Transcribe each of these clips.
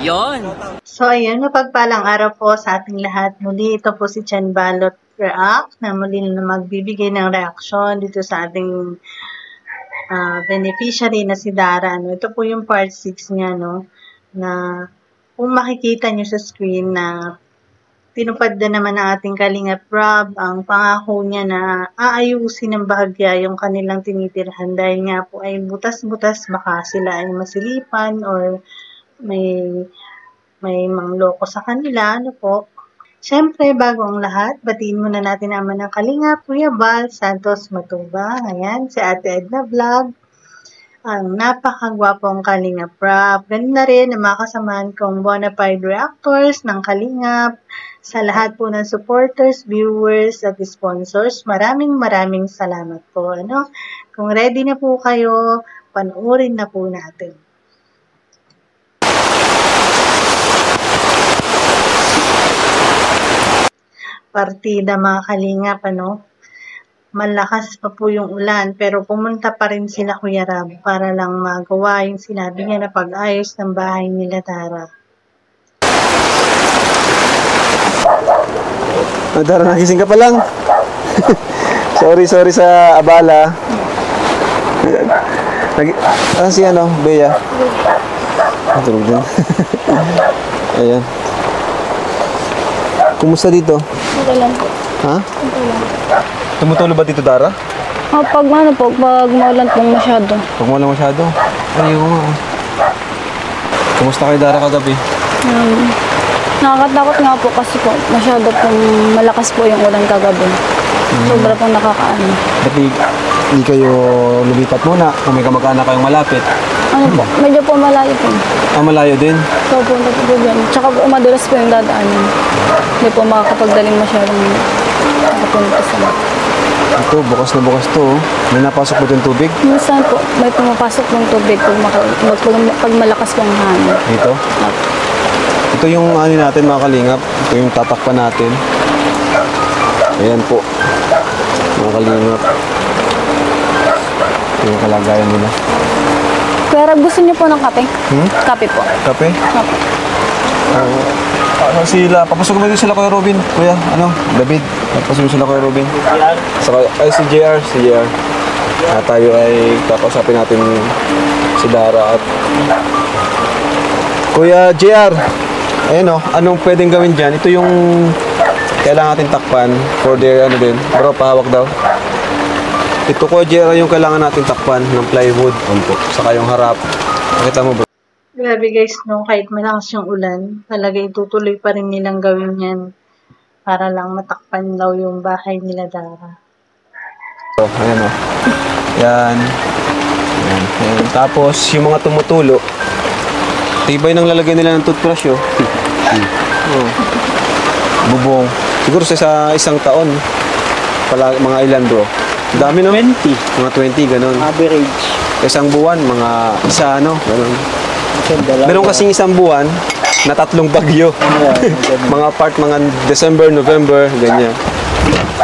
Yon. So, ayun, mapagpalang araw po sa ating lahat. Muli, ito po si Chan Balot React na muli na magbibigay ng reaksyon dito sa ating beneficiary na si Dara. No? Ito po yung part 6 niya, no? Na kung makikita nyo sa screen na tinupad na naman ng ating Kalingap Rob ang pangako niya na aayusin ng bahagya yung kanilang tinitirhan dahil nga po ay butas-butas baka sila ay masilipan or may mangloko sa kanila, ano po. Siyempre, bago ang lahat, batiin muna natin naman ng Kalingap, Kuya Val Santos Matuba. Ayan, si Ate Edna Vlog. Ang napakagwapong Kalingap Rob. Ganun na rin ang mga kasamahan kong bonafide reactors ng Kalingap. Sa lahat po ng supporters, viewers, at sponsors, maraming salamat po. Ano? Kung ready na po kayo, panoorin na po natin. Partida mga Kalingap, ano? Malakas pa po yung ulan, pero pumunta pa rin sila Kuya Rab para lang magawa yung sinabi niya na pag-ayos ng bahay nila Dara. Dara, nagising ka pa lang. sorry sa abala. Si Bea? Tulog din. Ayan. Kumusta dito? Okay lang po. Ha? Okay lang. Tumutulo ba dito, Dara? Pag maulan pong masyado. Pag maulan masyado? Ayun nga. Kumusta kayo, Dara, kagabi? Nakakatakot nga po kasi po masyado pong malakas po yung ulan kagabi. Sobra pong nakakaano. Ba't hindi kayo lumipat muna kung may kamag-anak kayong malapit? Ano po, medyo po malayo po. Malayo din? So punta po dyan. Tsaka umadulas po yung dadaanan. Hindi po makakapagdaling masyadong nakapunta sa ito, bukas na bukas to. May napasok mo yung tubig? Minsan po, may pumapasok ng tubig pag malakas pong hangin. Dito? Ito yung ano natin mga Kalingap. Ito yung tatakpan natin. Ayan po. Mga Kalingap. Ito yung kalagayan nila. Pero gusto niyo po ng kape? Kape po. Kape? Kape. Papasok mo din sila Kuya Robin. Kuya, David. Papasok mo sila Kuya Robin. Si JR. Tayo ay kakausapin natin si Dara at Kuya JR. Ayun anong pwedeng gawin dyan? Ito yung kailangan natin takpan for their Bro, pahawak daw. Ito Kuya JR yung kailangan natin takpan ng plywood. Saka yung harap. Nakita mo bro? Grabe guys, kahit malakas yung ulan, talaga itutuloy pa rin nilang gawin yan para lang matakpan daw yung bahay nila Dara. Ayan Yan. Tapos, yung mga tumutulo, tibay nang lalagyan nila ng toothbrush bubong. Siguro sa isang taon, mga ilan bro? Dami 20. Mga 20, ganun. Average. Isang buwan, mga isa, ganun. Meron kasing isang buwan na 3 bagyo. Mga part, mga December, November, ganyan.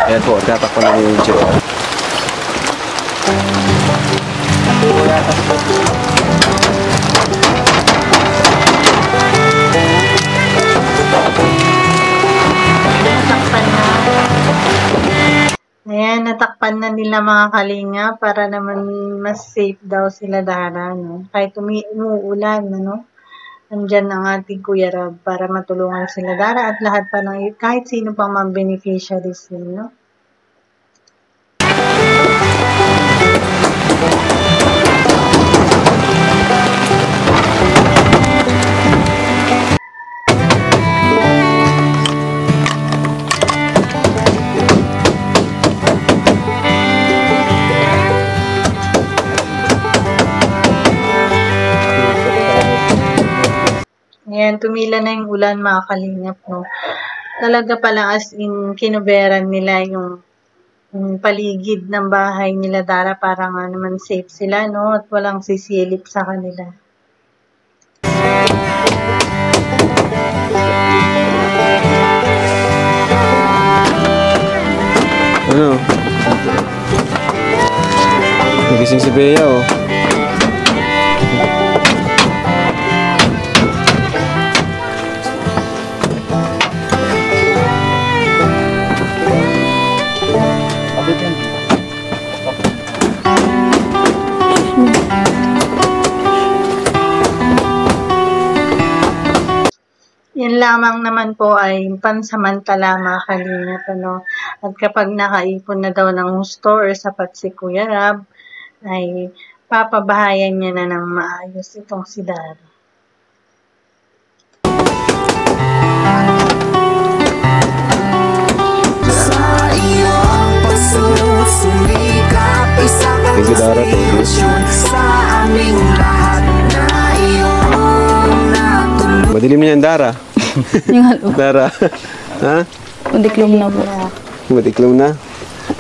Ayan po, tinatakpan na yung JR. Ayan, natakpan na nila mga Kalinga para naman mas safe daw sila Dara, no? Kahit umuulan, nandyan ang ating Kuya Rab para matulungan sila Dara at lahat pa ng kahit sino pang mga beneficiaries nila, Ayan, tumila na yung ulan mga Kalingap, Talaga pala as in kinuberan nila yung paligid ng bahay nila Dara para nga naman safe sila, At walang sisilip sa kanila. Nagising si Bea naman po ay pansamantala mga kalingap, ano. At kapag nakaipon na daw ng husto or sapat si Kuya Rab, ay papabahayan niya na ng maayos itong si Dara. Thank you, Dara. Thank you. Madilim niyan, Dara. Yung halo. Dara. Ha? Udiklom na po. Matiklom na.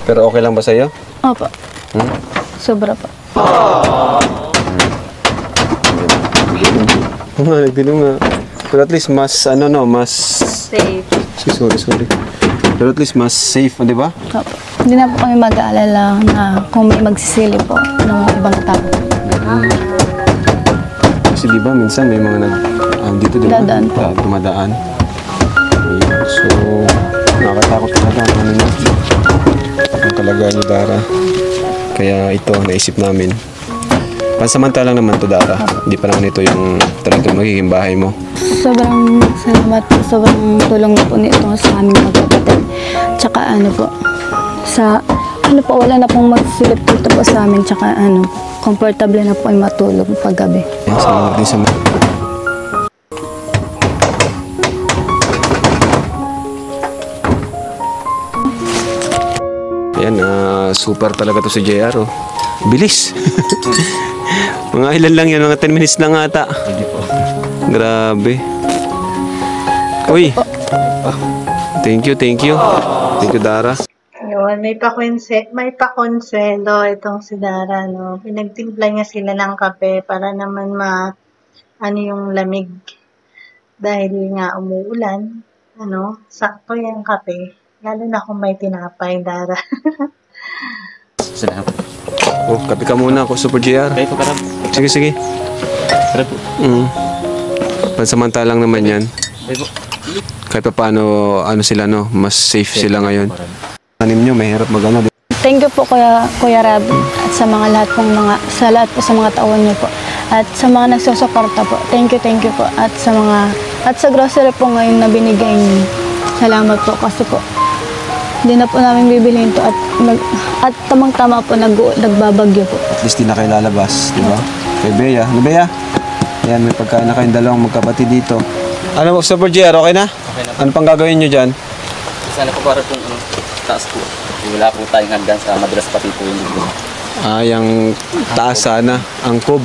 Pero okay lang ba sa'yo? Opo. Sobra pa. Nagdilim nga. Pero at least mas, mas... Safe. Sorry. Pero at least mas safe, di ba? Opo. Hindi na po kami mag-aalala na kung may magsisilip po ng ibang tao. Kasi di ba minsan may mga dito di ba? Dadaan po. Dumadaan. Ayun. So, nakakatakot talaga ang kalagayan ni Dara. Kaya ito, naisip namin. Pansamantala lang naman to, Dara. Hindi pa naman ito yung talagang magiging bahay mo. Sobrang salamat po. Sobrang tulong na po nito sa aming magkapatid. Tsaka wala na pong magsilip dito po sa amin. Tsaka komportable na po ay matulog paggabi. Salamat din sa Ayan, super talaga to si JR, oh. Bilis. Mga ilan lang yan, mga 10 minutes lang ata. Hindi po. Grabe. Uy. Thank you. Thank you, Dara. Yun, may pakonselo itong si Dara, no. Pinagtimpla niya sila ng kape para naman yung lamig. Dahil nga umuulan, sakto yung kape. Lalo na kung may tinapay, Dara. Salamat. Oh, kape ka muna ako, Super JR. Kayo po, Karab. Sige. Karab po. Pansamantalang naman yan. Kayo po. Kahit pa paano, sila, no? Mas safe sila ngayon. Tanim nyo, mahirap magana. Thank you po Kuya Rab at sa lahat po sa mga tauhan niyo po. At sa mga nagsusuporta po. Thank you po. At sa grocery po ngayon na binigay niyo. Salamat po kasi po hindi na po namin bibilihin to at tamang-tama po nagbabagyo po. At least di na kayo lalabas, di ba? Kay Bea. Bea? Ayan, may pagkain na kayong dalawang magkapatid dito. Ano, Super JR, okay na? Okay na po. Ano pang gagawin nyo dyan? Sana po para pong taas po. Wala po tayong hanggang sa madalas pati po yung dito. Yung taas sana, angkob.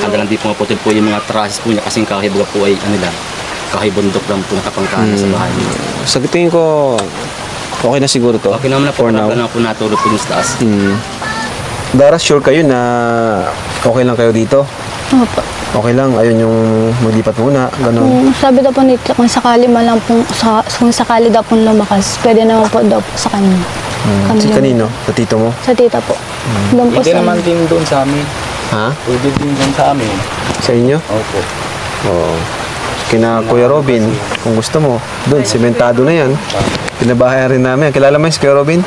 Hanggang hindi po maputil po yung mga trusses po niya kasing kahibag po ay kahibundok lang po nakapangkana sa bahay niya. Sa tingin ko, okay na siguro to. Okay naman na po. For now. Na po natulog po yung taas. Dara, sure kayo na okay lang kayo dito? Opo. Okay lang, ayun yung maglipat muna, gano'n. Sabi daw po nito, kung sakali daw po lumakas, pwede naman po daw po sa kanya. Si kanino? Sa tito mo? Sa tita po. Doon po Hindi naman din doon sa amin. Ha? Pwede din doon sa amin. Sa inyo? Opo. Oo. Kina Kuya Robin, kung gusto mo, doon, sementado na yan. Pinabahayan rin namin. Kilala mo yung si Kuya Robin?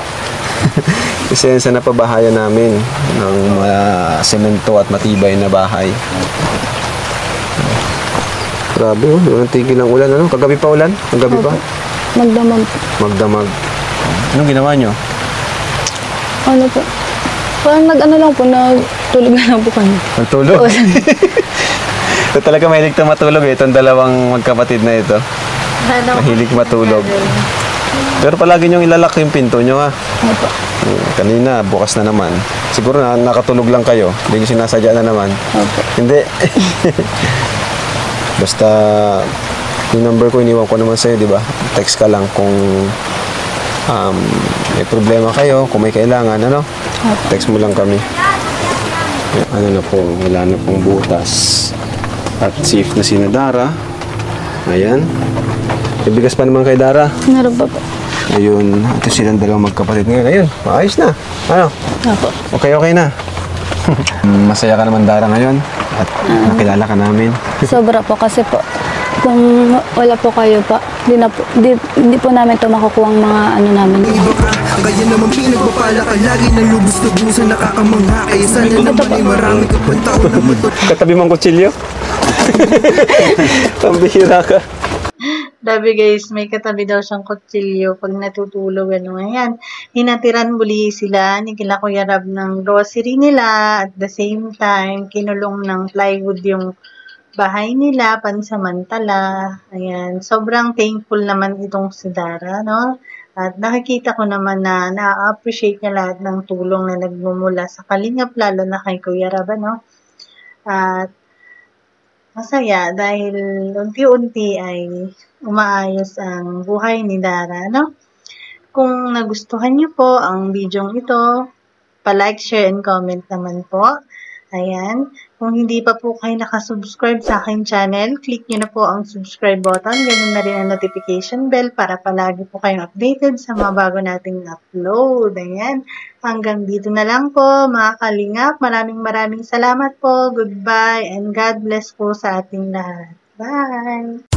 Kasi yan sa napabahayan namin ng semento at matibay na bahay. Grabe, walang tigil ng ulan. Kagabi pa ulan? Kagabi pa? Magdamag. Magdamag. Anong ginawa nyo? Ano po? Parang lang po, tulog na lang po kami. Nagtulog? Ito talaga mahilig na matulog itong dalawang magkapatid na ito. Mahilig matulog. Pero palagi nyo ilalak yung pinto nyo, ha? Opo. Kanina, bukas na naman. Siguro nakatulog lang kayo. Hindi nyo sinasadya na naman. Opo. Hindi. Basta, yung number ko, iniwan ko naman sa'yo, di ba? Text ka lang kung may problema kayo, kung may kailangan, text mo lang kami. Ano na po, wala na pong butas. At safe na si Dara. Ayan. Ibigas pa naman kay Dara. Meron pa po. Ayun, ito silang dalawang magkapatid ngayon. Ayun, maayos na. Ano? Opo. Okay na. Masaya ka naman, Dara, ngayon. At nakilala ka namin. Sobra po kasi po, kung wala po kayo pa, hindi po namin ito makukuha ang mga namin. Kaya naman pinagpapala ka lagi ng lubos-lubusan nakakamangha. Kaya sana naman ay marami ka pang taon na matot. Katabi mong kutsilyo? Pambihira ka. Sabi guys, may katabi daw siyang kutsilyo pag natutulog. Ano, ayan. Hinatiran muli sila ni kila Kuya Rab ng grocery nila. At the same time, kinulong ng plywood yung bahay nila, pansamantala. Ayan. Sobrang thankful naman itong si Dara, no? At nakikita ko naman na na-appreciate niya lahat ng tulong na nagmumula sa Kalingap, lalo na kay Kuya Rab, no? At masaya dahil unti-unti ay umaayos ang buhay ni Dara, no? Kung nagustuhan niyo po ang video ito, pa-like, share, and comment naman po. Ayan. Kung hindi pa po kayo nakasubscribe sa aking channel, click nyo na po ang subscribe button. Ganun na rin ang notification bell para palagi po kayong updated sa mga bago nating upload. Ayan. Hanggang dito na lang po, mga kalingap. Maraming salamat po. Goodbye and God bless po sa ating lahat. Bye!